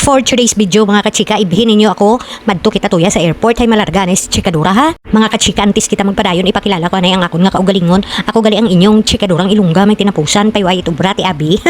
For today's video mga kachika, ibhin ninyo ako madto kita tuya sa airport hay malarganes chikadura ha. Mga kachika, antes kita magpadayon ipakilala ko na ang akon nga kaugalingon. Ako gali ang inyong chikadurang ilungga may tinapusan payway ito brati abi.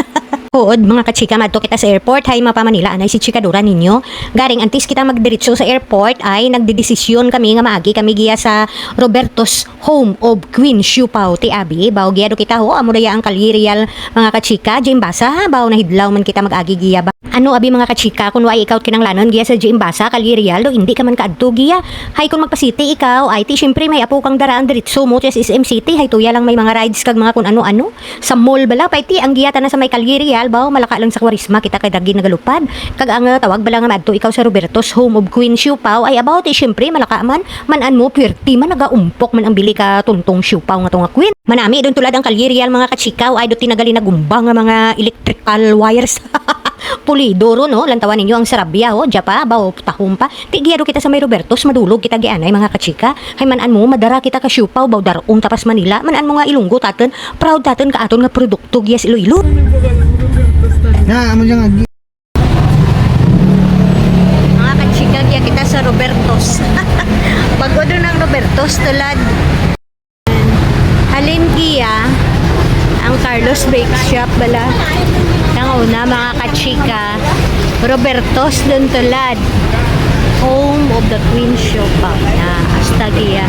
Hood mga kachika, madto kita sa airport hay mapa Manila anay si chikadura ninyo. Garing antes kita magdiretso sa airport ay nagdedesisyon kami nga maagi kami giya sa Roberto's Home of Queen Siupaw ti abi. Baw giya do kita ho amo daya ang kalirial mga kachika, Jimbasa ha. Baw nahidlaw man kita magagi giya ba. Ano abi mga kachika, kung why ikaw kinanglanon giya sa Jimbasa kalirial do hindi ka man kaadto giya. Hay kung magpa-city ikaw ay ti syempre may apo kang daraan diretso mo sa SM City hay tuya lang may mga rides kag mga kun ano-ano. Sa mall bala pay ti ang giya ta na sa may kalirial baw malaka lang sa Kwarisma kita kay dagi nagalupad. Kag ang tawag bala nga madto ikaw sa Roberto's Home of Queen Siupaw ay about ti syempre malaka man manan mo pwerte man nagaumpok man ang bili ka tuntong siupaw nga to nga queen. Manami don tulad ang kalirial mga kachikaw ay do tinagali na gumbang nga mga electrical wires. Pulidoro no, lantawan ninyo ang sarabya ho, japa baw tahom pa. Tigiyado kita sa may Roberto's madulog kita gianay mga kachika. Hay manan mo madara kita ka siupaw baw daron tapas Manila. Manan mo nga ilunggo taten, proud taten ka aton nga produkto giya sa Iloilo. Na, amo yang agi. Mga kachika giya kita sa Roberto's. Pagod ng Roberto's tulad halin giya ang Carlos Bake Shop bala. Ang una mga kachika, Roberto's dun tulad Home of the Queen Siupaw na hasta giya.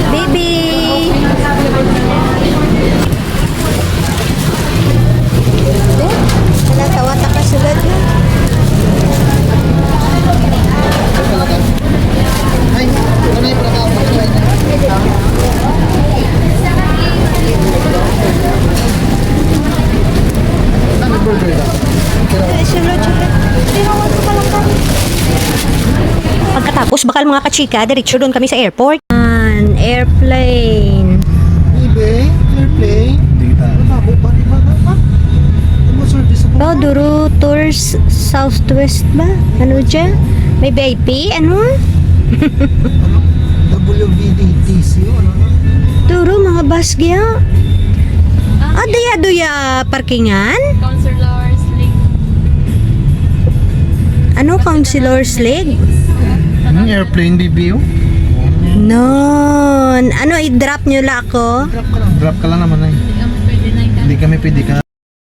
Baby! Tawa-tawa ka sulod na. Ay, ano yung pagkakapag Ano burger ito? Pagkatapos bakal mga kachika, diretso doon kami sa airport. An airplane. Ibe, airplane. Dita. Ano ba? Ano service mo? Ba, Duro Tours Southwest ba? Ano dyan? May VIP? Ano? WVDTC, ano na? Duro, mga bus gya. Daya parkingan? Counselor's League. Ano, Counselor's League? Airplane BBO? Non. Ano, i-drop nyo la ako? Drop ka lang naman ay. Hindi kami pwede ka.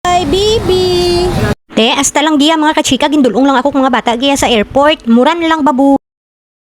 Hi, baby! Te, hasta lang giya mga kachika, gindulong lang ako mga bata giya sa airport. Muran lang babu.